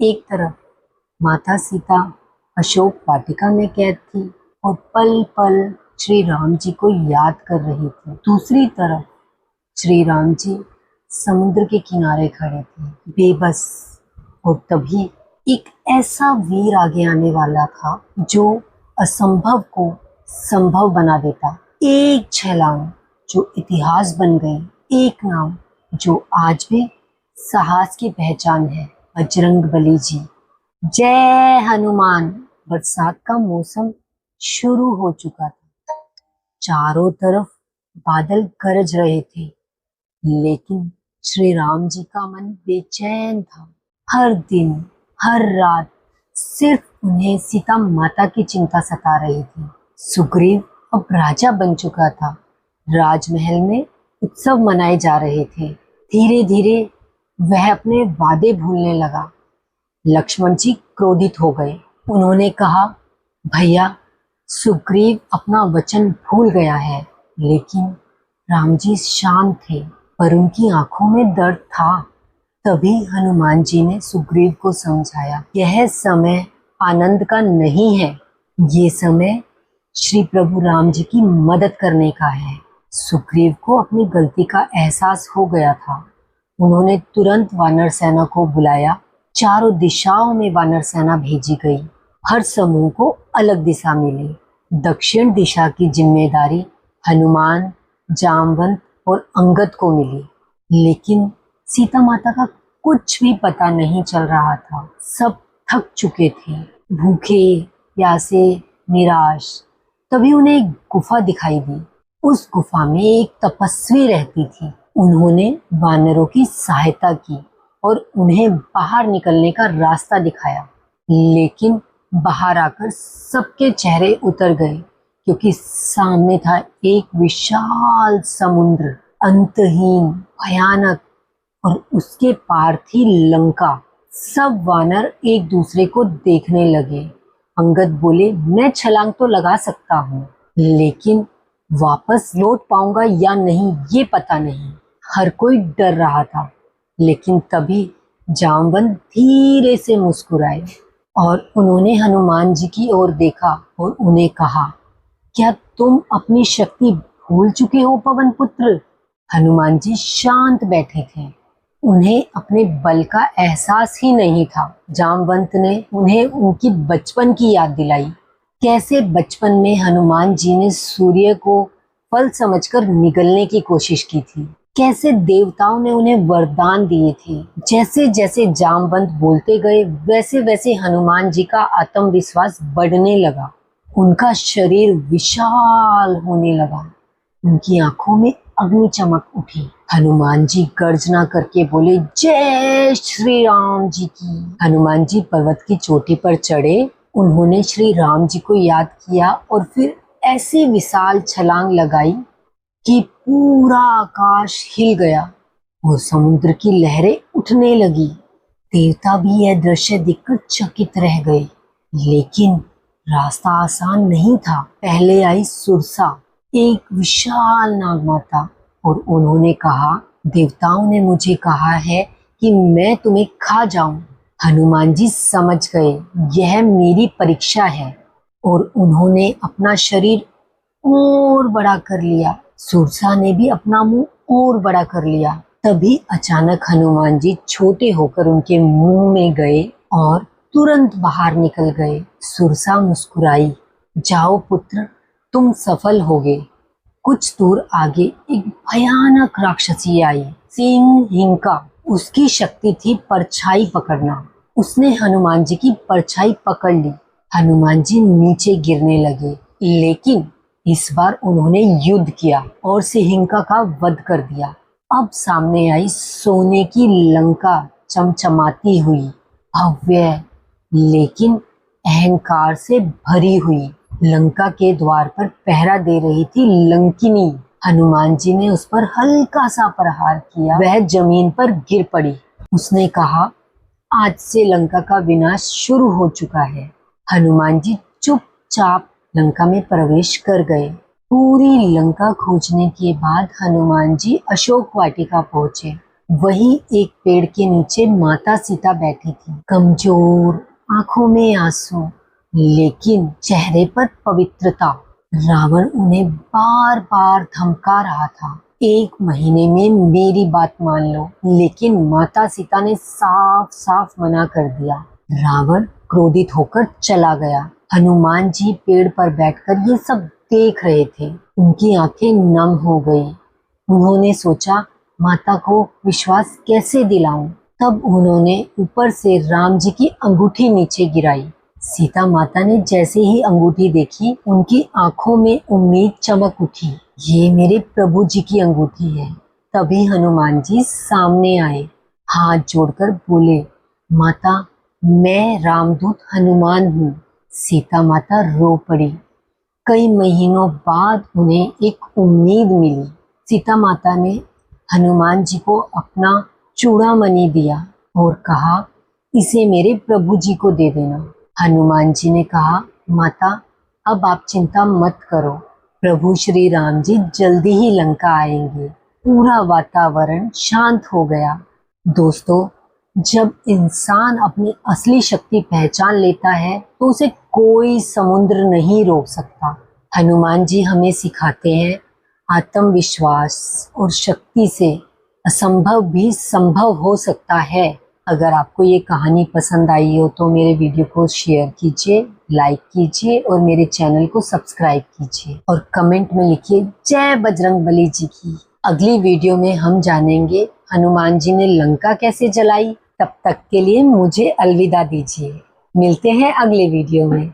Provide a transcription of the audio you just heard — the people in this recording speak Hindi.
एक तरफ माता सीता अशोक वाटिका में कैद थी और पल पल श्री राम जी को याद कर रही थी। दूसरी तरफ श्री राम जी समुद्र के किनारे खड़े थे, बेबस। और तभी एक ऐसा वीर आगे आने वाला था जो असंभव को संभव बना देता। एक छलांग जो इतिहास बन गई, एक नाम जो आज भी साहस की पहचान है, बजरंगबली जी। जय हनुमान। बरसात का मौसम शुरू हो चुका था, चारों तरफ बादल गरज रहे थे, लेकिन श्री राम जी का मन बेचैन था। हर दिन हर रात सिर्फ उन्हें सीता माता की चिंता सता रही थी। सुग्रीव अब राजा बन चुका था, राजमहल में उत्सव मनाए जा रहे थे। धीरे धीरे वह अपने वादे भूलने लगा। लक्ष्मण जी क्रोधित हो गए। उन्होंने कहा, भैया सुग्रीव अपना वचन भूल गया है। लेकिन राम जी शांत थे, पर उनकी आंखों में दर्द था। तभी हनुमान जी ने सुग्रीव को समझाया, यह समय आनंद का नहीं है, ये समय श्री प्रभु राम जी की मदद करने का है। सुग्रीव को अपनी गलती का एहसास हो गया था। उन्होंने तुरंत वानर सेना को बुलाया। चारों दिशाओं में वानर सेना भेजी गई। हर समूह को अलग दिशा मिली। दक्षिण दिशा की जिम्मेदारी हनुमान, जामवंत और अंगद को मिली। लेकिन सीता माता का कुछ भी पता नहीं चल रहा था। सब थक चुके थे, भूखे, प्यासे, निराश। तभी उन्हें एक गुफा दिखाई दी। उस गुफा में एक तपस्वी रहती थी। उन्होंने वानरों की सहायता की और उन्हें बाहर निकलने का रास्ता दिखाया। लेकिन बाहर आकर सबके चेहरे उतर गए, क्योंकि सामने था एक विशाल समुद्र, अंतहीन, भयानक, और उसके पार थी लंका। सब वानर एक दूसरे को देखने लगे। अंगद बोले, मैं छलांग तो लगा सकता हूँ, लेकिन वापस लौट पाऊंगा या नहीं ये पता नहीं। हर कोई डर रहा था। लेकिन तभी जामवंत धीरे से मुस्कुराए और उन्होंने हनुमान जी की ओर देखा और उन्हें कहा, क्या तुम अपनी शक्ति भूल चुके हो पवन पुत्र? हनुमान जी शांत बैठे थे। उन्हें अपने बल का एहसास ही नहीं था। जामवंत ने उन्हें उनकी बचपन की याद दिलाई। कैसे बचपन में हनुमान जी ने सूर्य को फल समझकर निगलने की कोशिश की थी। कैसे देवताओं ने उन्हें वरदान दिए थे। जैसे जैसे जामवंत बोलते गए, वैसे वैसे हनुमान जी का आत्मविश्वास बढ़ने लगा। उनका शरीर विशाल होने लगा। उनकी आंखों में अग्नि चमक उठी। हनुमान जी गर्जना करके बोले, जय श्री राम जी की। हनुमान जी पर्वत की चोटी पर चढ़े। उन्होंने श्री राम जी को याद किया और फिर ऐसी विशाल छलांग लगाई कि पूरा आकाश हिल गया और समुद्र की लहरें उठने लगी। देवता भी यह दृश्य देखकर चकित रह गए। लेकिन रास्ता आसान नहीं था। पहले आई सुरसा, एक विशाल नागमाता, और उन्होंने कहा, देवताओं ने मुझे कहा है कि मैं तुम्हें खा जाऊं। हनुमान जी समझ गए, यह मेरी परीक्षा है, और उन्होंने अपना शरीर और बड़ा कर लिया। सुरसा ने भी अपना मुंह और बड़ा कर लिया। तभी अचानक हनुमान जी छोटे होकर उनके मुंह में गए और तुरंत बाहर निकल गए। सुरसा मुस्कुराई, जाओ पुत्र, तुम सफल होगे। कुछ दूर आगे एक भयानक राक्षसी आई, सिंह हिंका। उसकी शक्ति थी परछाई पकड़ना। उसने हनुमान जी की परछाई पकड़ ली। हनुमान जी नीचे गिरने लगे, लेकिन इस बार उन्होंने युद्ध किया और सिंहिका का वध कर दिया। अब सामने आई सोने की लंका, चमचमाती हुई, भव्य, लेकिन अहंकार से भरी हुई। लंका के द्वार पर पहरा दे रही थी लंकिनी। हनुमान जी ने उस पर हल्का सा प्रहार किया, वह जमीन पर गिर पड़ी। उसने कहा, आज से लंका का विनाश शुरू हो चुका है। हनुमान जी चुपचाप लंका में प्रवेश कर गए। पूरी लंका खोजने के बाद हनुमान जी अशोक वाटिका पहुंचे। वही एक पेड़ के नीचे माता सीता बैठी थी, कमजोर, आंखों में आंसू, लेकिन चेहरे पर पवित्रता। रावण उन्हें बार बार धमका रहा था, 1 महीने में मेरी बात मान लो, लेकिन माता सीता ने साफ साफ मना कर दिया। रावण क्रोधित होकर चला गया। हनुमान जी पेड़ पर बैठकर ये सब देख रहे थे। उनकी आंखें नम हो गई। उन्होंने सोचा, माता को विश्वास कैसे दिलाऊं? तब उन्होंने ऊपर से राम जी की अंगूठी नीचे गिराई। सीता माता ने जैसे ही अंगूठी देखी, उनकी आंखों में उम्मीद चमक उठी। ये मेरे प्रभु जी की अंगूठी है। तभी हनुमान जी सामने आए, हाथ जोड़कर बोले, माता, मैं रामदूत हनुमान हूँ। सीता माता रो पड़ी। कई महीनों बाद उन्हें एक उम्मीद मिली। सीता माता ने हनुमान जी को अपना चूड़ामणि दिया और कहा, इसे मेरे प्रभु जी को दे देना। हनुमान जी ने कहा, माता, अब आप चिंता मत करो, प्रभु श्री राम जी जल्दी ही लंका आएंगे। पूरा वातावरण शांत हो गया। दोस्तों, जब इंसान अपनी असली शक्ति पहचान लेता है तो उसे कोई समुद्र नहीं रोक सकता। हनुमान जी हमें सिखाते हैं, आत्मविश्वास और शक्ति से असंभव भी संभव हो सकता है। अगर आपको ये कहानी पसंद आई हो तो मेरे वीडियो को शेयर कीजिए, लाइक कीजिए और मेरे चैनल को सब्सक्राइब कीजिए और कमेंट में लिखिए जय बजरंगबली जी की। अगली वीडियो में हम जानेंगे हनुमान जी ने लंका कैसे जलाई। तब तक के लिए मुझे अलविदा दीजिए। मिलते हैं अगले वीडियो में।